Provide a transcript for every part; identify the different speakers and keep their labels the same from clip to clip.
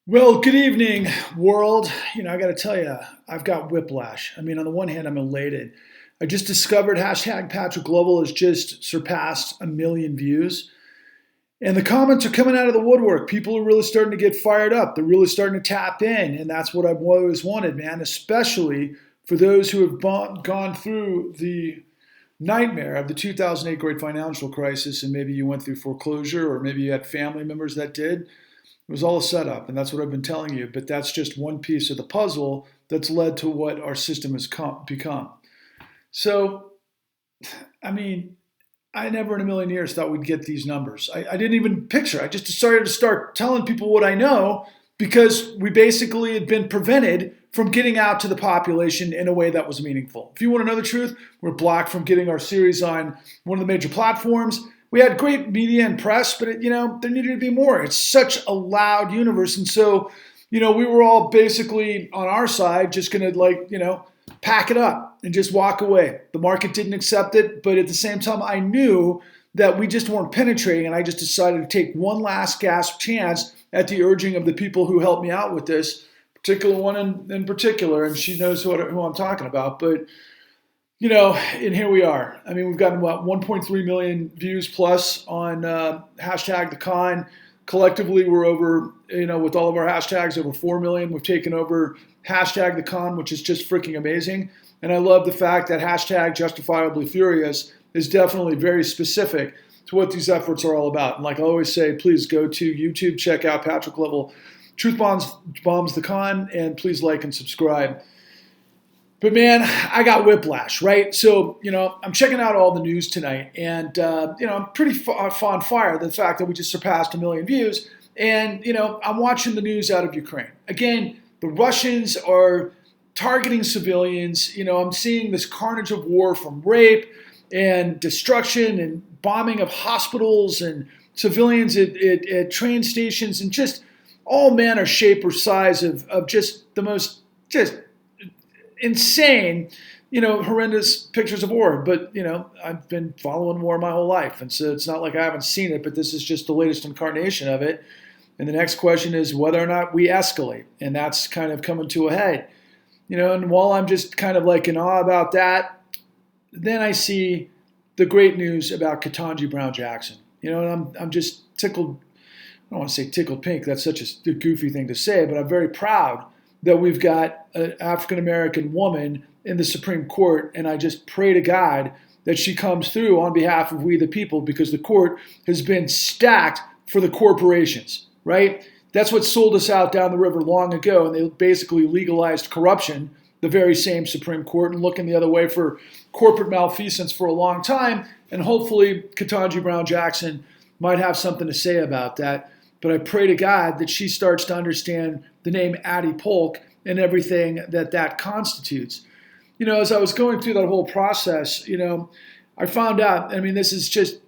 Speaker 1: Well, good evening, world. I got to tell you, I've got whiplash. I mean, on the one hand, I'm elated. I just discovered hashtag Patrick Lovell has just surpassed 1 million views. And the comments are coming out of the woodwork. People are really starting to get fired up. They're really starting to tap in. And that's what I've always wanted, man, especially for those who have gone through the nightmare of the 2008 great financial crisis. And maybe you went through foreclosure, or maybe you had family members that did. It was all a setup, and that's what I've been telling you. But that's just one piece of the puzzle that's led to what our system has become. So, I mean, I never in a million years thought we'd get these numbers. I didn't even picture. I just decided to start telling people what I know because we basically had been prevented from getting out to the population in a way that was meaningful. If you want to know the truth, we're blocked from getting our series on one of the major platforms. We had great media and press, but there needed to be more. It's such a loud universe, and so we were all basically on our side, just gonna pack it up and just walk away. The market didn't accept it, but at the same time, I knew that we just weren't penetrating, and I just decided to take one last gasp chance at the urging of the people who helped me out with this particular one in particular, and she knows who I'm talking about, but. And here we are. I mean, we've gotten 1.3 million views plus on hashtag the con. Collectively, we're over, with all of our hashtags, over 4 million. We've taken over hashtag the con, which is just freaking amazing. And I love the fact that hashtag justifiably furious is definitely very specific to what these efforts are all about. And like I always say, please go to YouTube, check out Patrick Lovell, Truth Bombs the Con, and please like and subscribe. But man, I got whiplash, right? So, I'm checking out all the news tonight, and, I'm pretty on fire the fact that we just surpassed 1 million views. And, I'm watching the news out of Ukraine. Again, the Russians are targeting civilians. I'm seeing this carnage of war, from rape and destruction and bombing of hospitals and civilians at train stations, and just all manner, shape, or size of just the most just insane, horrendous pictures of war. But, I've been following war my whole life. And so it's not like I haven't seen it, but this is just the latest incarnation of it. And the next question is whether or not we escalate. And that's kind of coming to a head. And while I'm just kind of like in awe about that, then I see the great news about Ketanji Brown Jackson. And I'm just tickled. I don't want to say tickled pink. That's such a goofy thing to say, but I'm very proud that we've got an African-American woman in the Supreme Court, and I just pray to God that she comes through on behalf of we the people, because the court has been stacked for the corporations, right? That's what sold us out down the river long ago, and they basically legalized corruption, the very same Supreme Court, and looking the other way for corporate malfeasance for a long time, and hopefully Ketanji Brown Jackson might have something to say about that. But I pray to God that she starts to understand the name Addie Polk and everything that constitutes. As I was going through that whole process, I found out, this is just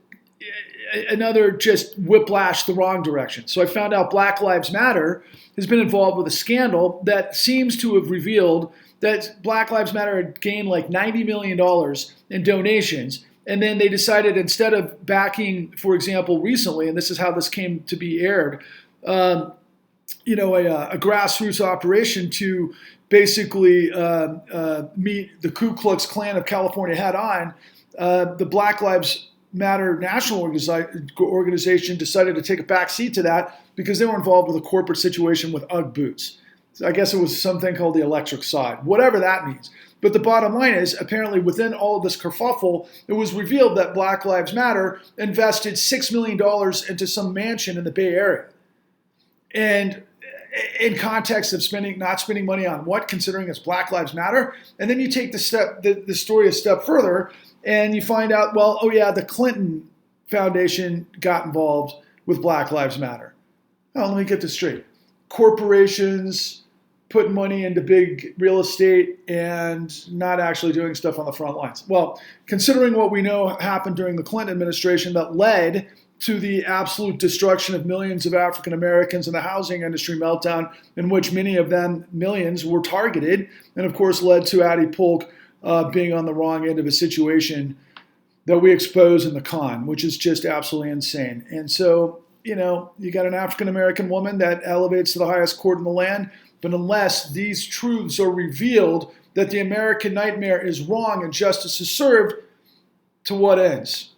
Speaker 1: another just whiplash the wrong direction. So I found out Black Lives Matter has been involved with a scandal that seems to have revealed that Black Lives Matter had gained like $90 million in donations. And then they decided, instead of backing, for example, recently, and this is how this came to be aired, a grassroots operation to basically meet the Ku Klux Klan of California head on, the Black Lives Matter national organization decided to take a back seat to that because they were involved with a corporate situation with UGG boots. So I guess it was something called the electric side, whatever that means. But the bottom line is, apparently within all of this kerfuffle, it was revealed that Black Lives Matter invested $6 million into some mansion in the Bay Area. And in context of not spending money on what, considering it's Black Lives Matter. And then you take the story a step further, and you find out, the Clinton Foundation got involved with Black Lives Matter. Oh, let me get this straight. Corporations putting money into big real estate and not actually doing stuff on the front lines. Well, considering what we know happened during the Clinton administration that led to the absolute destruction of millions of African Americans and the housing industry meltdown, in which many of them, millions, were targeted, and of course led to Addie Polk being on the wrong end of a situation that we expose in the con, which is just absolutely insane. And so you got an African-American woman that elevates to the highest court in the land, but unless these truths are revealed that the American nightmare is wrong and justice is served, to what ends?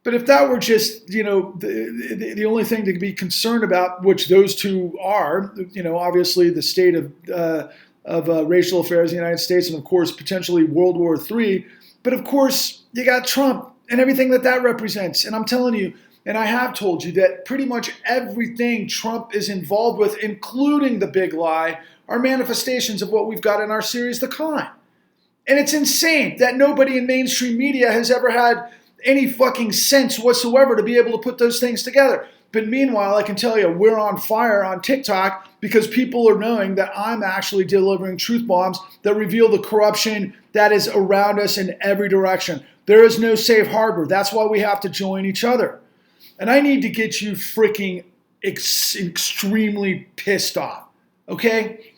Speaker 1: But if that were just, the only thing to be concerned about, which those two are, obviously the state of racial affairs in the United States and, of course, potentially World War III. But, of course, you got Trump and everything that represents. And I'm telling you, and I have told you that pretty much everything Trump is involved with, including the big lie, are manifestations of what we've got in our series, The Con. And it's insane that nobody in mainstream media has ever had any fucking sense whatsoever to be able to put those things together. But meanwhile, I can tell you, we're on fire on TikTok because people are knowing that I'm actually delivering truth bombs that reveal the corruption that is around us in every direction. There is no safe harbor. That's why we have to join each other. And I need to get you freaking extremely pissed off, okay?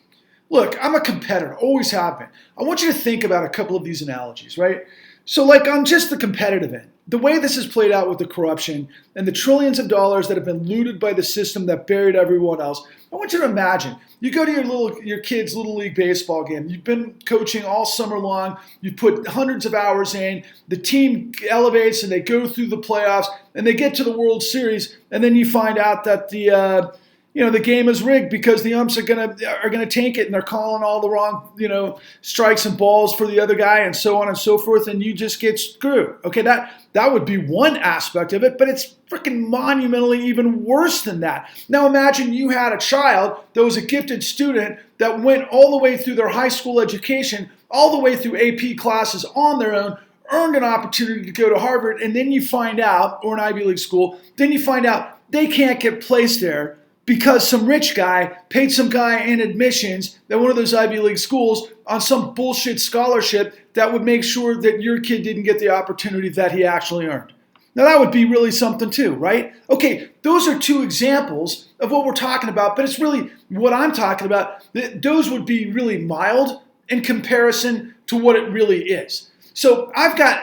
Speaker 1: Look, I'm a competitor, always have been. I want you to think about a couple of these analogies, right? So like on just the competitive end, the way this is played out with the corruption and the trillions of dollars that have been looted by the system that buried everyone else, I want you to imagine, you go to your kid's Little League baseball game, you've been coaching all summer long, you put hundreds of hours in, the team elevates and they go through the playoffs and they get to the World Series, and then you find out that the game is rigged because the umps are gonna tank it and they're calling all the wrong, strikes and balls for the other guy and so on and so forth, and you just get screwed. Okay, that would be one aspect of it, but it's freaking monumentally even worse than that. Now imagine you had a child that was a gifted student that went all the way through their high school education, all the way through AP classes on their own, earned an opportunity to go to Harvard, and then you find out, or an Ivy League school, then you find out they can't get placed there because some rich guy paid some guy in admissions at one of those Ivy League schools on some bullshit scholarship that would make sure that your kid didn't get the opportunity that he actually earned. Now that would be really something too, right? Okay, those are two examples of what we're talking about, but it's really what I'm talking about. Those would be really mild in comparison to what it really is. So I've got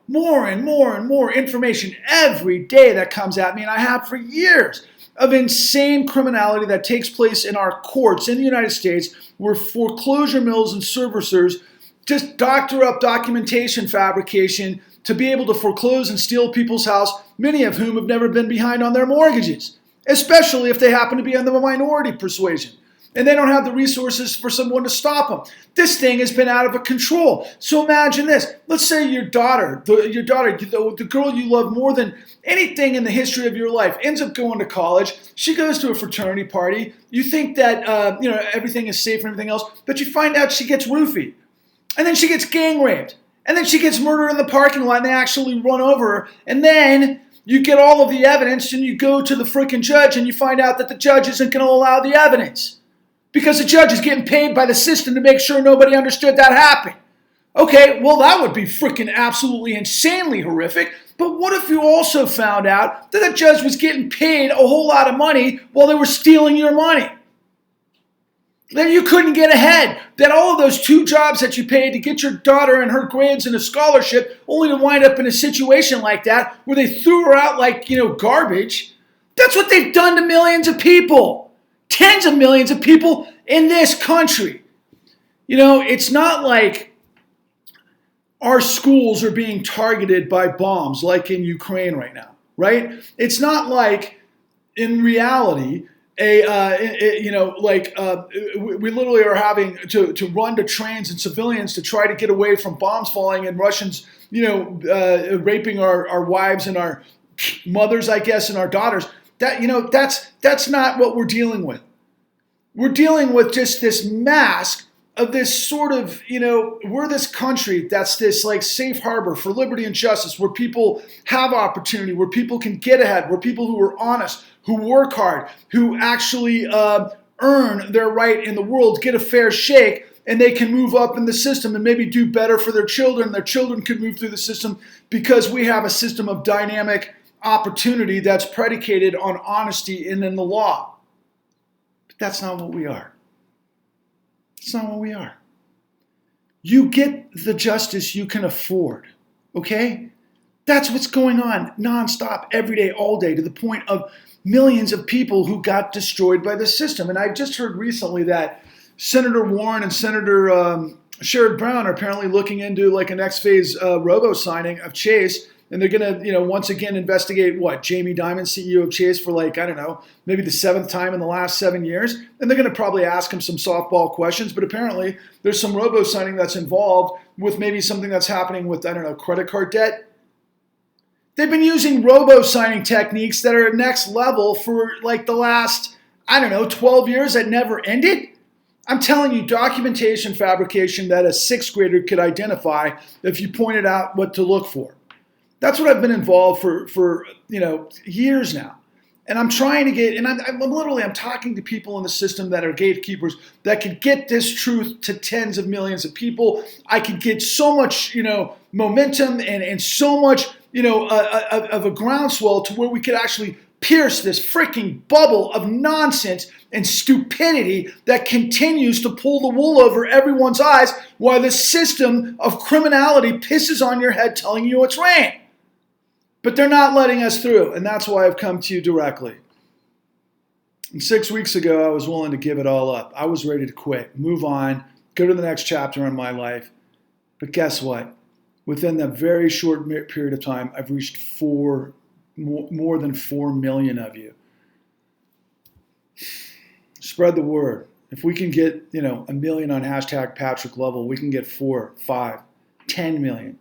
Speaker 1: more and more and more information every day that comes at me, and I have for years, of insane criminality that takes place in our courts in the United States, where foreclosure mills and servicers just doctor up documentation fabrication to be able to foreclose and steal people's house, many of whom have never been behind on their mortgages, especially if they happen to be in the minority persuasion. And they don't have the resources for someone to stop them. This thing has been out of control. So imagine this. Let's say your daughter, the girl you love more than anything in the history of your life, ends up going to college. She goes to a fraternity party. You think that everything is safe and everything else, but you find out she gets roofied. And then she gets gang raped. And then she gets murdered in the parking lot and they actually run over her. And then you get all of the evidence and you go to the freaking judge and you find out that the judge isn't going to allow the evidence, because the judge is getting paid by the system to make sure nobody understood that happened. Okay, well, that would be freaking absolutely insanely horrific. But what if you also found out that the judge was getting paid a whole lot of money while they were stealing your money? Then you couldn't get ahead. That all of those two jobs that you paid to get your daughter and her grades and a scholarship, only to wind up in a situation like that where they threw her out like, garbage. That's what they've done to millions of people. Tens of millions of people in this country. It's not like our schools are being targeted by bombs like in Ukraine right now, right? It's not like, in reality, we literally are having to run to trains and civilians to try to get away from bombs falling and Russians, raping our wives and our mothers, I guess, and our daughters. That's not what we're dealing with. We're dealing with just this mask of this sort of, we're this country that's this like safe harbor for liberty and justice, where people have opportunity, where people can get ahead, where people who are honest, who work hard, who actually earn their right in the world, get a fair shake, and they can move up in the system and maybe do better for their children. Their children can move through the system because we have a system of dynamic opportunity that's predicated on honesty and in the law. But that's not what we are. It's not what we are. You get the justice you can afford, okay? That's what's going on nonstop, every day, all day, to the point of millions of people who got destroyed by the system. And I just heard recently that Senator Warren and Senator Sherrod Brown are apparently looking into like a next phase robo-signing of Chase. And they're going to, once again investigate Jamie Dimon, CEO of Chase, for like, I don't know, maybe the 7th time in the last 7 years. And they're going to probably ask him some softball questions. But apparently there's some robo-signing that's involved with maybe something that's happening with, I don't know, credit card debt. They've been using robo-signing techniques that are next level for like the last, 12 years that never ended. I'm telling you, documentation fabrication that a 6th grader could identify if you pointed out what to look for. That's what I've been involved for years now. And I'm trying to get, and I'm talking to people in the system that are gatekeepers that could get this truth to tens of millions of people. I could get so much, momentum and so much, of a groundswell to where we could actually pierce this freaking bubble of nonsense and stupidity that continues to pull the wool over everyone's eyes while the system of criminality pisses on your head telling you it's rain. But they're not letting us through, and that's why I've come to you directly. And 6 weeks ago, I was willing to give it all up. I was ready to quit, move on, go to the next chapter in my life. But guess what? Within that very short period of time, I've reached more than 4 million of you. Spread the word. If we can get, 1 million on hashtag Patrick Lovell, we can get 4, 5, 10 million.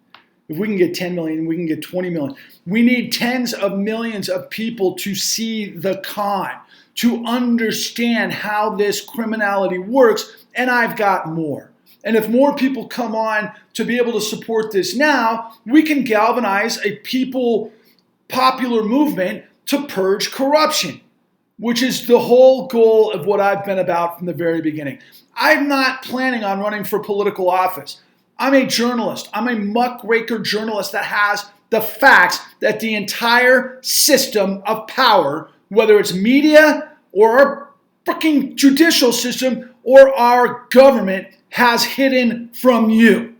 Speaker 1: If we can get 10 million, we can get 20 million. We need tens of millions of people to see the con, to understand how this criminality works, and I've got more. And if more people come on to be able to support this now, we can galvanize a popular movement to purge corruption, which is the whole goal of what I've been about from the very beginning. I'm not planning on running for political office. I'm a journalist. I'm a muckraker journalist that has the facts that the entire system of power, whether it's media or our freaking judicial system or our government, has hidden from you.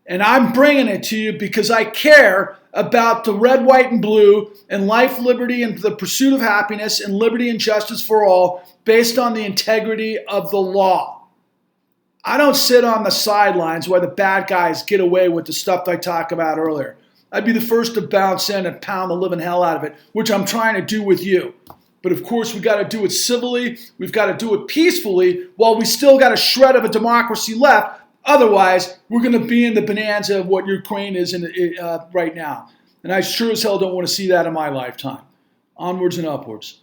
Speaker 1: And I'm bringing it to you because I care about the red, white, and blue and life, liberty, and the pursuit of happiness and liberty and justice for all based on the integrity of the law. I don't sit on the sidelines while the bad guys get away with the stuff I talked about earlier. I'd be the first to bounce in and pound the living hell out of it, which I'm trying to do with you. But of course, we got to do it civilly. We've got to do it peacefully while we still got a shred of a democracy left. Otherwise, we're going to be in the bonanza of what Ukraine is right now. And I sure as hell don't want to see that in my lifetime. Onwards and upwards.